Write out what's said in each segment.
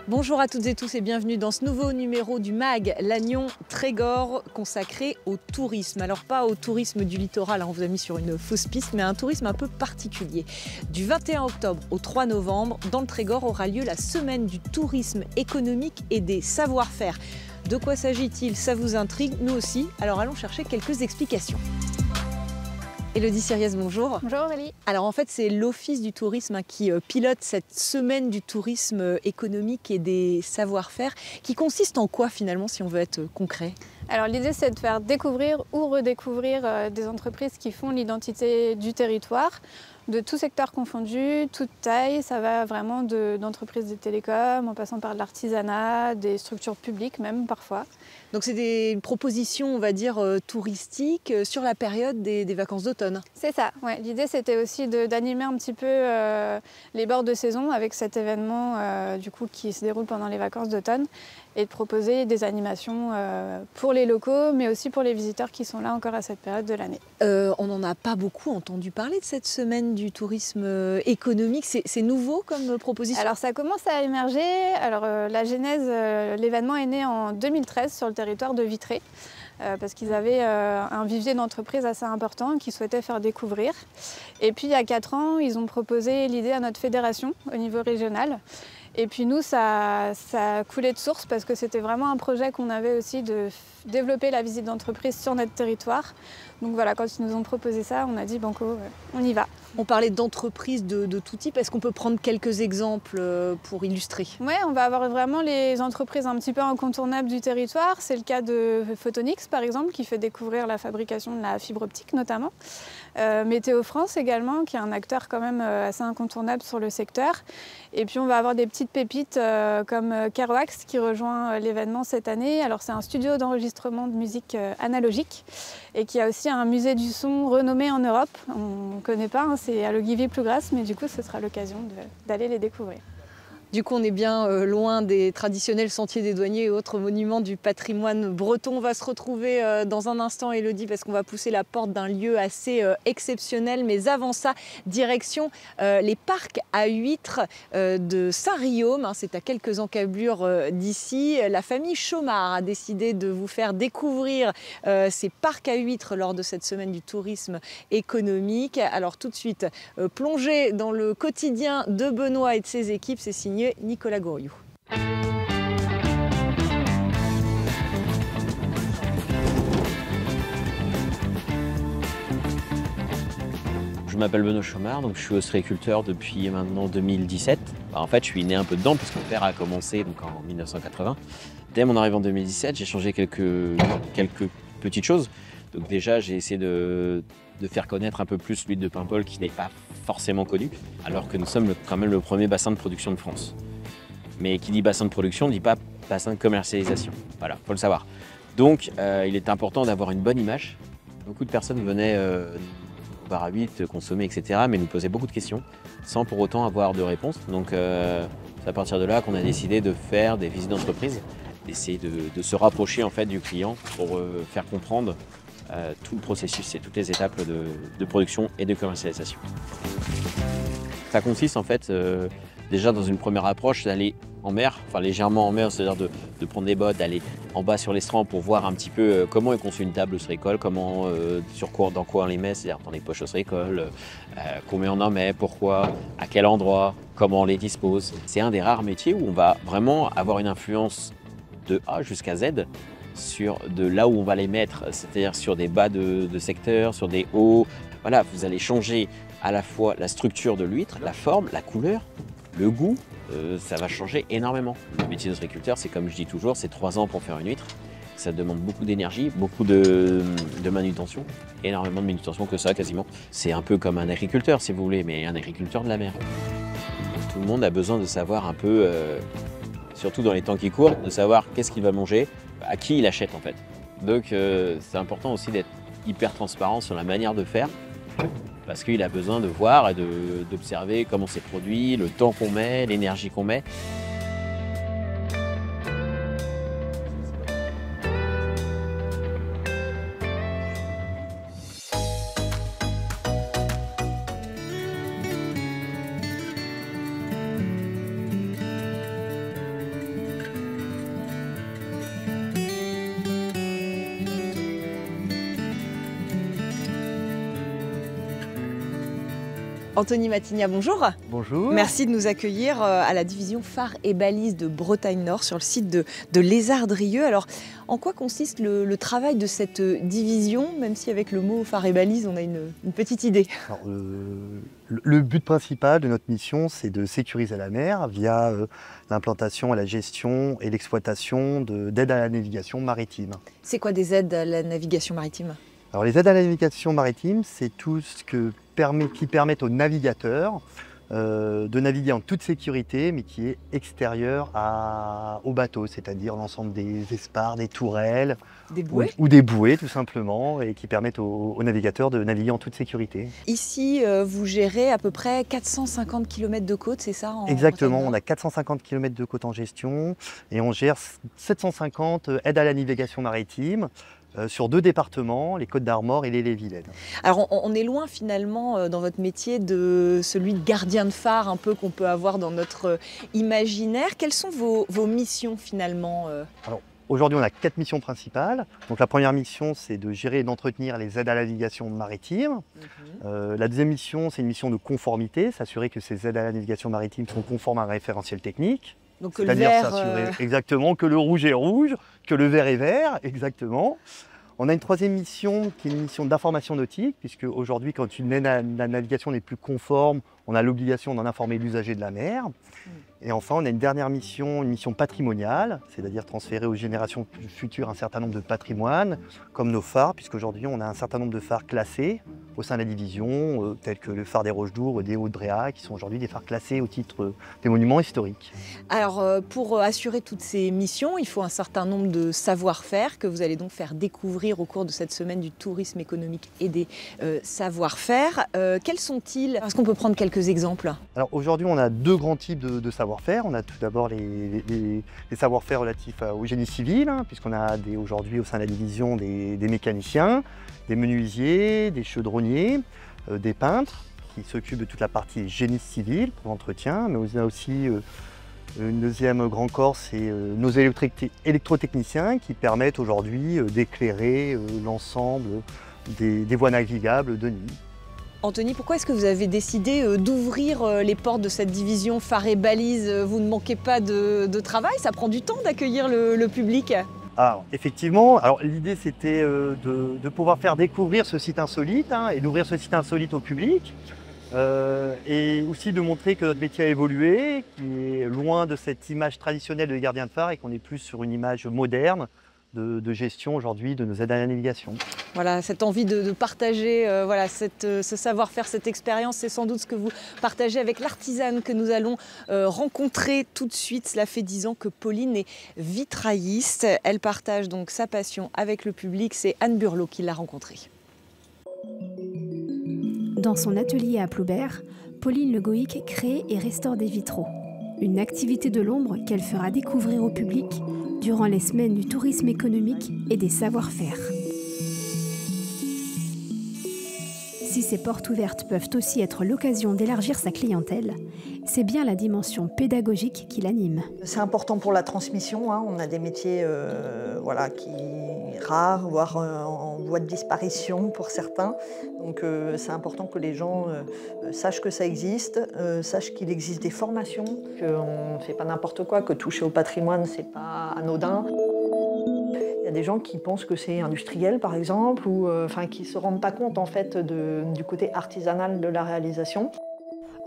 Bonjour à toutes et tous et bienvenue dans ce nouveau numéro du MAG Lannion Trégor consacré au tourisme. Alors pas au tourisme du littoral, on vous a mis sur une fausse piste, mais un tourisme un peu particulier. Du 21 octobre au 3 novembre, dans le Trégor aura lieu la semaine du tourisme économique et des savoir-faire. De quoi s'agit-il? Ça vous intrigue? Nous aussi. Alors allons chercher quelques explications. Élodie Siriès, bonjour. Bonjour Aurélie. Alors en fait, c'est l'Office du tourisme qui pilote cette semaine du tourisme économique et des savoir-faire qui consiste en quoi finalement, si on veut être concret? Alors l'idée, c'est de faire découvrir ou redécouvrir des entreprises qui font l'identité du territoire, de tout secteur confondu, toute taille. Ça va vraiment d'entreprises des télécoms, en passant par l'artisanat, des structures publiques même parfois. Donc c'est des propositions, on va dire, touristiques sur la période des vacances d'automne. C'est ça, ouais. L'idée, c'était aussi d'animer un petit peu les bords de saison avec cet événement du coup, qui se déroule pendant les vacances d'automne et de proposer des animations pour les locaux, mais aussi pour les visiteurs qui sont là encore à cette période de l'année. On n'en a pas beaucoup entendu parler de cette semaine du tourisme économique. C'est nouveau comme proposition? Alors ça commence à émerger. Alors la genèse, l'événement est né en 2013 sur le territoire de Vitré. Parce qu'ils avaient un vivier d'entreprises assez important qu'ils souhaitaient faire découvrir. Et puis il y a 4 ans, ils ont proposé l'idée à notre fédération au niveau régional. Et puis nous, ça a coulé de source parce que c'était vraiment un projet qu'on avait aussi de développer la visite d'entreprise sur notre territoire. Donc voilà, quand ils nous ont proposé ça, on a dit banco, on y va. On parlait d'entreprises de tout type. Est-ce qu'on peut prendre quelques exemples pour illustrer? Oui, on va avoir vraiment les entreprises un petit peu incontournables du territoire. C'est le cas de Photonix, par exemple, qui fait découvrir la fabrication de la fibre optique notamment. Météo France également, qui est un acteur quand même assez incontournable sur le secteur. Et puis on va avoir des petites pépites comme Kerouax qui rejoint l'événement cette année. Alors c'est un studio d'enregistrement de musique analogique et qui a aussi un musée du son renommé en Europe. On ne connaît pas, c'est à l'Ogivie-Plougras, mais du coup ce sera l'occasion d'aller les découvrir. Du coup, on est bien loin des traditionnels sentiers des douaniers et autres monuments du patrimoine breton. On va se retrouver dans un instant, Élodie, parce qu'on va pousser la porte d'un lieu assez exceptionnel. Mais avant ça, direction les parcs à huîtres de Saint-Riaume. C'est à quelques encablures d'ici. La famille Chaumard a décidé de vous faire découvrir ces parcs à huîtres lors de cette semaine du tourisme économique. Alors tout de suite, plongez dans le quotidien de Benoît et de ses équipes. C'est signé Nicolas Goriou. Je m'appelle Benoît Chaumard, donc je suis ostréiculteur depuis maintenant 2017. En fait, je suis né un peu dedans parce que mon père a commencé donc en 1980. Dès mon arrivée en 2017, j'ai changé quelques petites choses. Donc déjà, j'ai essayé de faire connaître un peu plus l'huître de Paimpol qui n'est pas forcément connue, alors que nous sommes quand même le premier bassin de production de France. Mais qui dit bassin de production ne dit pas bassin de commercialisation. Voilà, faut le savoir. Donc, il est important d'avoir une bonne image. Beaucoup de personnes venaient au bar à huîtres, consommer, etc., mais nous posaient beaucoup de questions sans pour autant avoir de réponse. Donc, c'est à partir de là qu'on a décidé de faire des visites d'entreprise, d'essayer de se rapprocher en fait du client pour faire comprendre tout le processus et toutes les étapes de production et de commercialisation. Ça consiste en fait déjà dans une première approche d'aller en mer, enfin légèrement en mer, c'est-à-dire de prendre des bottes, d'aller en bas sur l'estran pour voir un petit peu comment est conçue une table ostréicole, comment, dans quoi on les met, c'est-à-dire dans les poches ostréicoles, combien on en met, pourquoi, à quel endroit, comment on les dispose. C'est un des rares métiers où on va vraiment avoir une influence de A jusqu'à Z sur de là où on va les mettre, c'est-à-dire sur des bas de secteur, sur des hauts. Voilà, vous allez changer à la fois la structure de l'huître, la forme, la couleur, le goût, ça va changer énormément. Le métier d'ostréiculteur, c'est comme je dis toujours, c'est 3 ans pour faire une huître. Ça demande beaucoup d'énergie, beaucoup de manutention, énormément de manutention que ça quasiment. C'est un peu comme un agriculteur si vous voulez, mais un agriculteur de la mer. Tout le monde a besoin de savoir un peu, surtout dans les temps qui courent, de savoir qu'est-ce qu'il va manger, à qui il achète en fait. Donc c'est important aussi d'être hyper transparent sur la manière de faire parce qu'il a besoin de voir et d'observer comment c'est produit, le temps qu'on met, l'énergie qu'on met. Anthony Matigna, bonjour. Bonjour. Merci de nous accueillir à la division phare et balises de Bretagne Nord sur le site de Lézardrieux. Alors, en quoi consiste le travail de cette division, même si avec le mot phare et balises, on a une petite idée? Alors, le but principal de notre mission, c'est de sécuriser la mer via l'implantation, la gestion et l'exploitation d'aides à la navigation maritime. C'est quoi des aides à la navigation maritime? Alors, les aides à la navigation maritime, c'est tout ce qui permet aux navigateurs de naviguer en toute sécurité, mais qui est extérieur au bateau, c'est-à-dire l'ensemble des espars, des tourelles, des bouées ou des bouées tout simplement, et qui permettent aux navigateurs de naviguer en toute sécurité. Ici, vous gérez à peu près 450 km de côte, c'est ça? Exactement, on a 450 km de côte en gestion et on gère 750 aides à la navigation maritime. Sur 2 départements, les Côtes-d'Armor et l'Ille-et-Vilaine. Alors on est loin finalement dans votre métier de celui de gardien de phare un peu qu'on peut avoir dans notre imaginaire. Quelles sont vos missions finalement? Alors, aujourd'hui on a 4 missions principales. Donc la première mission, c'est de gérer et d'entretenir les aides à la navigation maritime. La deuxième mission, c'est une mission de conformité, s'assurer que ces aides à la navigation maritime sont conformes à un référentiel technique. Donc le C'est-à-dire vert, s'assurer exactement que le rouge est rouge, que le vert est vert, exactement. On a une troisième mission qui est une mission d'information nautique, puisque aujourd'hui, quand une aide à la navigation n'est plus conforme, on a l'obligation d'en informer l'usager de la mer. Et enfin, on a une dernière mission, une mission patrimoniale, c'est-à-dire transférer aux générations futures un certain nombre de patrimoines, comme nos phares, puisqu'aujourd'hui, on a un certain nombre de phares classés au sein de la division, tels que le phare des Roches d'Our, des Hauts-de-Bréa, qui sont aujourd'hui des phares classés au titre des monuments historiques. Alors, pour assurer toutes ces missions, il faut un certain nombre de savoir-faire que vous allez donc faire découvrir au cours de cette semaine du tourisme économique et des savoir-faire. Quels sont-ils? Est-ce qu'on peut prendre quelques exemples? Alors aujourd'hui, on a 2 grands types de savoir-faire. On a tout d'abord les savoir-faire relatifs au génie civil, hein, puisqu'on a aujourd'hui au sein de la division des mécaniciens, des menuisiers, des chaudronniers, des peintres qui s'occupent de toute la partie génie civil pour l'entretien, mais on a aussi une deuxième grand corps, c'est nos électrotechniciens qui permettent aujourd'hui d'éclairer l'ensemble des voies navigables de nuit. Anthony, pourquoi est-ce que vous avez décidé d'ouvrir les portes de cette division phare et balises? Vous ne manquez pas de travail? Ça prend du temps d'accueillir le public? Alors, effectivement, l'idée c'était de pouvoir faire découvrir ce site insolite, hein, et d'ouvrir ce site insolite au public. Et aussi de montrer que notre métier a évolué, qui est loin de cette image traditionnelle de gardien de phare et qu'on est plus sur une image moderne de gestion aujourd'hui de nos aides à la navigation. Voilà, cette envie de partager ce savoir-faire, cette expérience, c'est sans doute ce que vous partagez avec l'artisane que nous allons rencontrer tout de suite. Cela fait 10 ans que Pauline est vitrailliste. Elle partage donc sa passion avec le public. C'est Anne Burlot qui l'a rencontrée. Dans son atelier à Ploubert, Pauline Le Goïc crée et restaure des vitraux. Une activité de l'ombre qu'elle fera découvrir au public durant les semaines du tourisme économique et des savoir-faire. Si ces portes ouvertes peuvent aussi être l'occasion d'élargir sa clientèle, c'est bien la dimension pédagogique qui l'anime. C'est important pour la transmission, hein. On a des métiers qui rares, voire en voie de disparition pour certains. Donc c'est important que les gens sachent que ça existe, sachent qu'il existe des formations, qu'on ne fait pas n'importe quoi, que toucher au patrimoine, c'est pas anodin. Il y a des gens qui pensent que c'est industriel, par exemple, ou qui ne se rendent pas compte en fait du côté artisanal de la réalisation.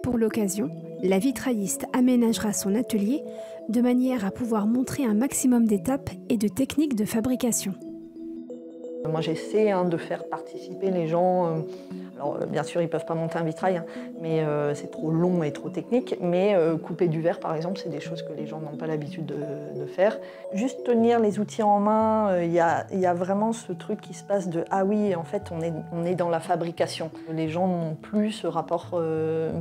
Pour l'occasion, la vitrailliste aménagera son atelier de manière à pouvoir montrer un maximum d'étapes et de techniques de fabrication. Moi j'essaie de faire participer les gens, alors bien sûr ils ne peuvent pas monter un vitrail, hein, mais c'est trop long et trop technique, mais couper du verre par exemple, c'est des choses que les gens n'ont pas l'habitude de faire. Juste tenir les outils en main, il y a vraiment ce truc qui se passe de « ah oui, en fait on est dans la fabrication ». Les gens n'ont plus ce rapport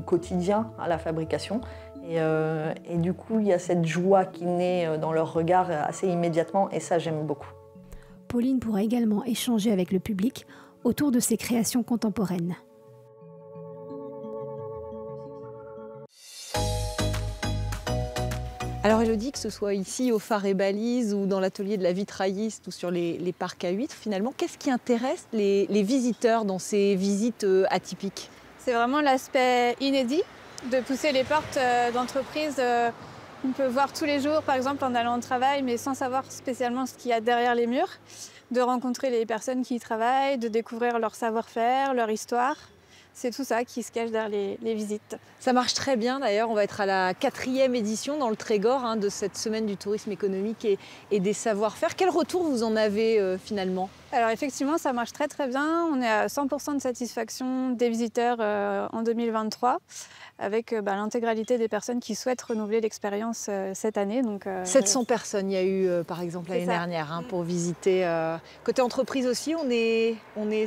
quotidien à la fabrication. Et du coup, il y a cette joie qui naît dans leur regard assez immédiatement, et ça j'aime beaucoup. Pauline pourra également échanger avec le public autour de ses créations contemporaines. Alors Élodie, que ce soit ici au phare et balises ou dans l'atelier de la vitrailliste ou sur les parcs à huîtres, finalement, qu'est-ce qui intéresse les visiteurs dans ces visites atypiques ? C'est vraiment l'aspect inédit de pousser les portes d'entreprises qu'on peut voir tous les jours, par exemple en allant au travail, mais sans savoir spécialement ce qu'il y a derrière les murs, de rencontrer les personnes qui y travaillent, de découvrir leur savoir-faire, leur histoire. C'est tout ça qui se cache derrière les visites. Ça marche très bien d'ailleurs, on va être à la 4e édition dans le Trégor de cette semaine du tourisme économique et des savoir-faire. Quel retour vous en avez finalement? Alors effectivement, ça marche très très bien. On est à 100% de satisfaction des visiteurs en 2023 avec l'intégralité des personnes qui souhaitent renouveler l'expérience cette année. Donc, 700 personnes, il y a eu par exemple l'année dernière pour visiter. Côté entreprise aussi, on est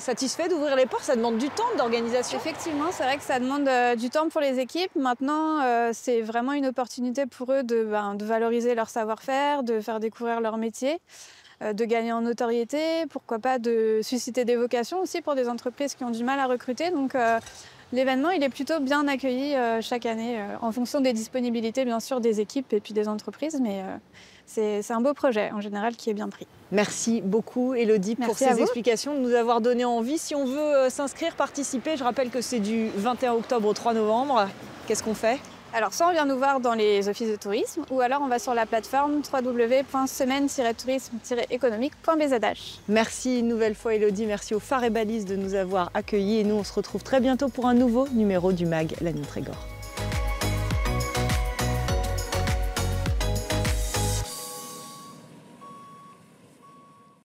satisfait d'ouvrir les portes, ça demande du temps d'organisation. Effectivement, c'est vrai que ça demande du temps pour les équipes. Maintenant, c'est vraiment une opportunité pour eux de valoriser leur savoir-faire, de faire découvrir leur métier, de gagner en notoriété, pourquoi pas de susciter des vocations aussi pour des entreprises qui ont du mal à recruter. Donc, l'événement, il est plutôt bien accueilli chaque année, en fonction des disponibilités, bien sûr, des équipes et puis des entreprises. Mais c'est un beau projet, en général, qui est bien pris. Merci beaucoup, Élodie, pour ces explications, de nous avoir donné envie. Si on veut s'inscrire, participer, je rappelle que c'est du 21 octobre au 3 novembre. Qu'est-ce qu'on fait ? Alors, soit on vient nous voir dans les offices de tourisme, ou alors on va sur la plateforme www.semaine-tourisme-économique.bzh. Merci une nouvelle fois, Élodie. Merci aux Phares et Balises de nous avoir accueillis. Et nous, on se retrouve très bientôt pour un nouveau numéro du MAG La Nuit Trégor.